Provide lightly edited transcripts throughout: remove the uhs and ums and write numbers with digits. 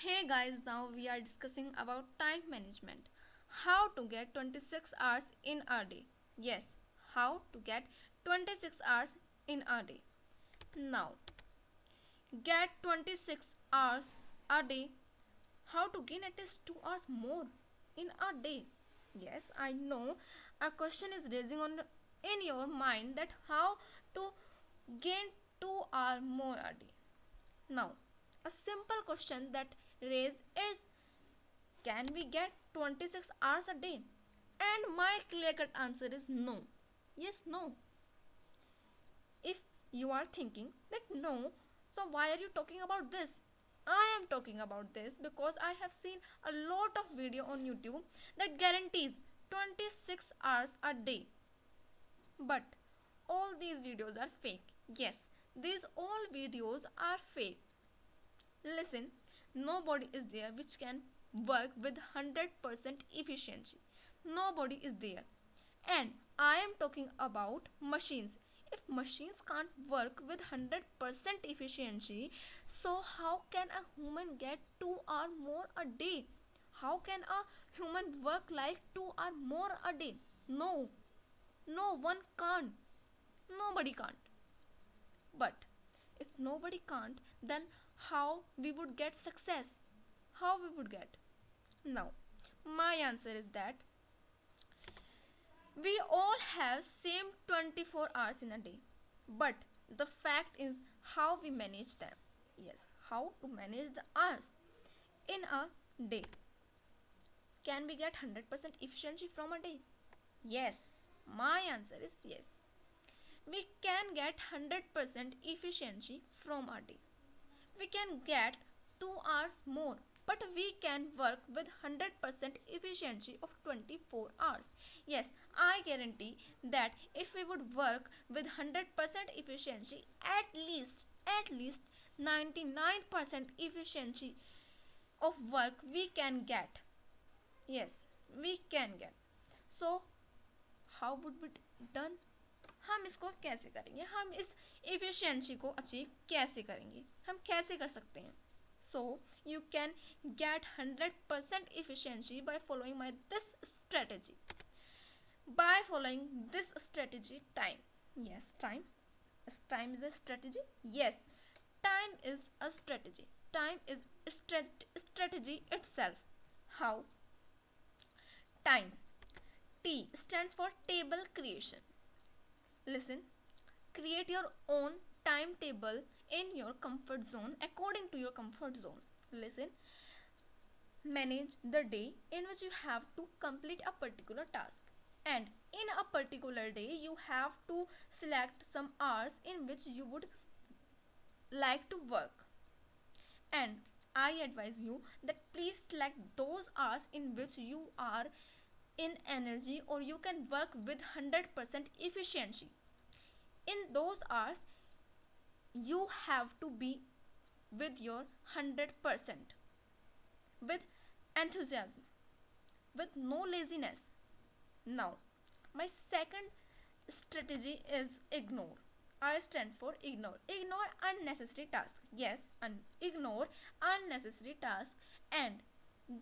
Hey guys, now we are discussing about time management. How to get 26 hours in a day. Yes, how to get 26 hours in a day. Now, get 26 hours a day. How to gain at least 2 hours more in a day. Yes, I know a question is raising on in your mind that how to gain 2 hours more a day. Now, a simple question that raised is, can we get 26 hours a day? And my clear cut answer is no. Yes, no. If you are thinking that no, so why are you talking about this? I am talking about this because I have seen a lot of video on YouTube that guarantees 26 hours a day. But all these videos are fake. Yes, these all videos are fake. Listen, nobody is there which can work with 100% efficiency. Nobody is there. And I am talking about machines. If machines can't work with 100% efficiency, so how can a human get 2 hours more a day? How can a human work like 2 hours more a day? No, no one can't. Nobody can't. But if nobody can't, then how we would get success? How we would get? Now, my answer is that we all have same 24 hours in a day. But the fact is how we manage them. Yes, how to manage the hours in a day. Can we get 100% efficiency from a day? Yes. My answer is yes. We can get 100% efficiency from a day. We can get 2 hours more, but we can work with 100% efficiency of 24 hours. Yes, I guarantee that if we would work with 100% efficiency, at least 99% efficiency of work we can get. Yes, we can get. So how would be done? हम इसको कैसे करेंगे, हम इस efficiency को achieve कैसे करेंगे, हम कैसे कर सकते हैं? So you can get 100% efficiency by following this strategy. By following this strategy, time. Yes, time. Time is a strategy. Yes, time is a strategy. Time is strategy itself. How? Time. T stands for table creation. Listen, create your own timetable in your comfort zone according to your comfort zone. Listen, manage the day in which you have to complete a particular task. And in a particular day, you have to select some hours in which you would like to work. And I advise you that please select those hours in which you are in energy or you can work with 100% efficiency. In those hours, you have to be with your 100%, with enthusiasm, with no laziness. Now, my second strategy is ignore. I stand for ignore. Ignore unnecessary tasks. Yes, ignore unnecessary tasks. And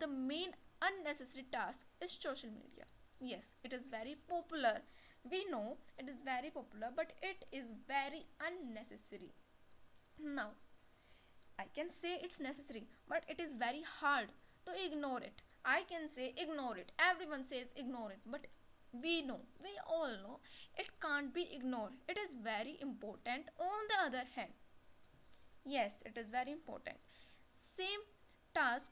the main unnecessary task is social media. Yes, it is very popular. We know it is very popular, but it is very unnecessary. Now, I can say it's necessary, but it is very hard to ignore it. I can say ignore it. Everyone says ignore it, but we all know it can't be ignored. It is very important. On the other hand, yes, it is very important. Same task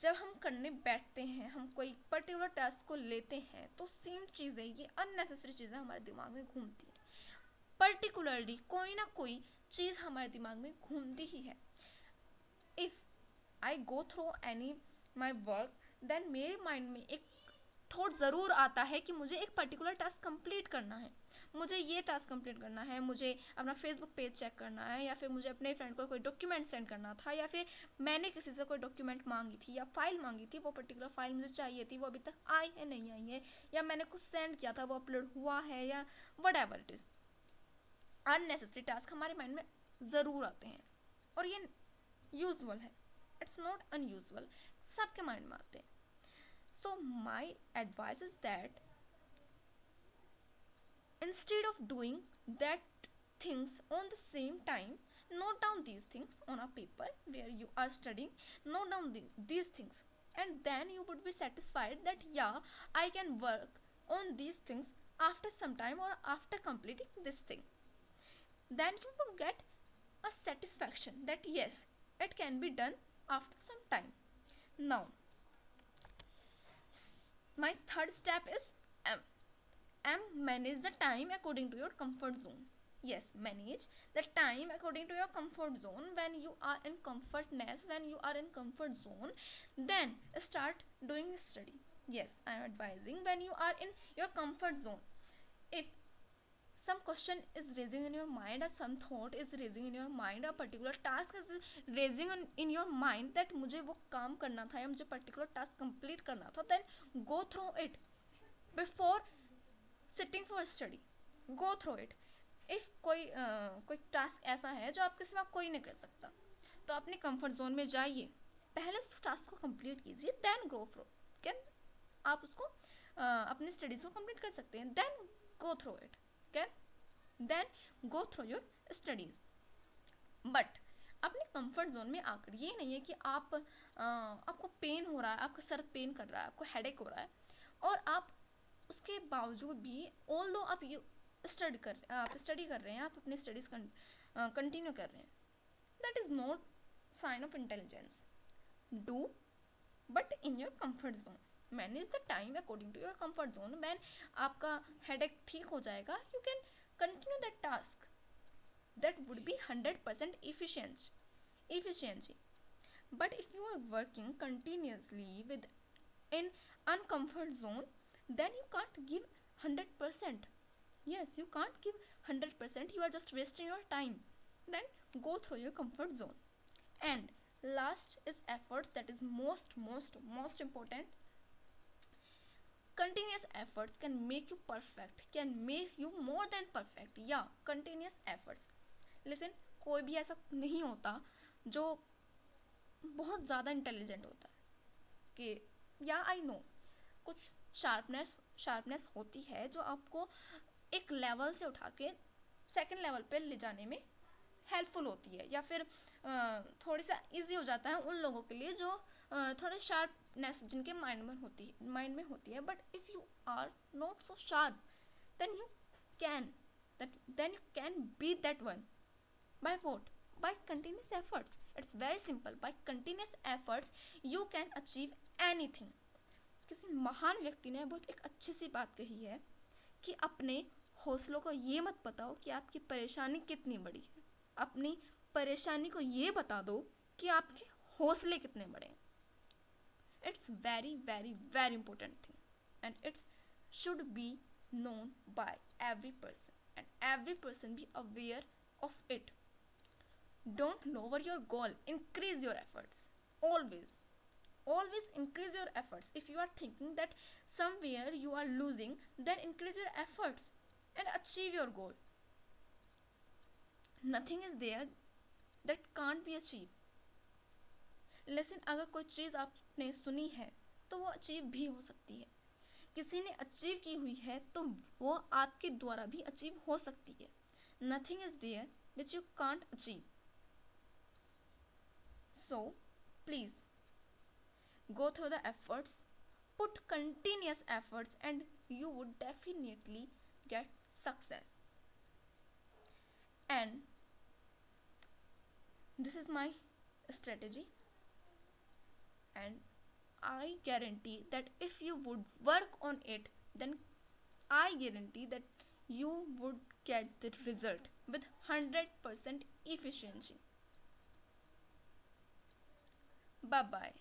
जब हम करने बैठते हैं, हम कोई particular task को लेते हैं, तो सेम चीज़ें, ये अननेसेसरी चीज़ें हमारे दिमाग में घूमती हैं. पर्टिकुलरली कोई ना कोई चीज़ हमारे दिमाग में घूमती ही है. If I go through any my work, then मेरे माइंड में एक थॉट ज़रूर आता है कि मुझे एक पर्टिकुलर टास्क कंप्लीट करना है, मुझे ये टास्क कंप्लीट करना है, मुझे अपना फेसबुक पेज चेक करना है, या फिर मुझे अपने फ्रेंड को कोई डॉक्यूमेंट सेंड करना था, या फिर मैंने किसी से कोई डॉक्यूमेंट मांगी थी या फाइल मांगी थी, वो पर्टिकुलर फाइल मुझे चाहिए थी, वो अभी तक आई है नहीं आई है, या मैंने कुछ सेंड किया था वो अपलोड हुआ है, या whatever it is. Unnecessary task हमारे माइंड में ज़रूर आते हैं और ये यूजल है. इट्स दैट्स नॉट अनयूजुअल, सबके माइंड में आते हैं. So my advice is that instead of doing that things on the same time, note down these things on a paper where you are studying. Note down these things, and then you would be satisfied that yeah, I can work on these things after some time or after completing this thing. Then you will get a satisfaction that yes, it can be done after some time. Now my third step is manage the time according to your comfort zone. Yes, manage the time according to your comfort zone. When you are in comfortness, when you are in comfort zone, then start doing study. Yes, I am advising when you are in your comfort zone. If some question is raising in your mind or some thought is raising in your mind, a particular task is raising in your mind that मुझे वो काम करना था या मुझे particular task complete करना था, then go through it before sitting for study. Go through it. If कोई टास्क ऐसा है जो आपके सिवा कोई नहीं कर सकता, तो अपने कंफर्ट जोन में जाइए, पहले उस टास्क को कंप्लीट कीजिए, देन गो थ्रू. कैन आप उसको अपनी स्टडीज को कंप्लीट कर सकते हैं. Then go through it. Can then go through your studies. But अपने कंफर्ट जोन में आकर ये नहीं है कि आपको पेन हो रहा है, आपका सर पेन कर रहा है, आपको हेडेक हो रहा है, और आप उसके बावजूद भी ऑल दो आप स्टडी कर रहे हैं, आप अपनी स्टडीज कंटिन्यू कर रहे हैं, that is not sign of intelligence. Do but in your comfort zone. Manage the time according to your comfort zone. When आपका हेडेक ठीक हो जाएगा, you can continue that task. That would be 100% efficiency. But if you are working continuously with in uncomfort zone, then you can't give 100%. Yes, you can't give 100%. You are just wasting your time. Then go through your comfort zone. And last is efforts. That is most important. Continuous efforts can make you perfect, can make you more than perfect. Yeah, continuous efforts. Listen, कोई भी ऐसा नहीं होता जो बहुत ज़्यादा intelligent होता है कि या आई नो कुछ शार्पनेस होती है जो आपको एक लेवल से उठा के सेकंड लेवल पे ले जाने में हेल्पफुल होती है, या फिर थोड़ी सा इजी हो जाता है उन लोगों के लिए जो थोड़े शार्पनेस जिनके माइंड में होती है. But if you are not so sharp, then you can beat that one. By what? By continuous efforts. It's very simple. By continuous efforts, you can achieve anything. किसी महान व्यक्ति ने बहुत एक अच्छी सी बात कही है कि अपने हौसलों को ये मत बताओ कि आपकी परेशानी कितनी बड़ी है, अपनी परेशानी को ये बता दो कि आपके हौसले कितने बड़े हैं. It's very very very important thing, and it's should be known by every person, and every person be aware of it. Don't lower your goal, increase your efforts. Always increase your efforts. If you are thinking that somewhere you are losing, then increase your efforts and achieve your goal. Nothing is there that can't be achieved. लेकिन अगर कोई चीज़ आपने सुनी है तो वो achieve भी हो सकती है. किसी ने अचीव की हुई है तो वो आपके द्वारा भी अचीव हो सकती है. Nothing is there which you can't achieve. So please go through the efforts, put continuous efforts, and you would definitely get success. And this is my strategy, and I guarantee that if you would work on it, then I guarantee that you would get the result with 100% efficiency. Bye bye.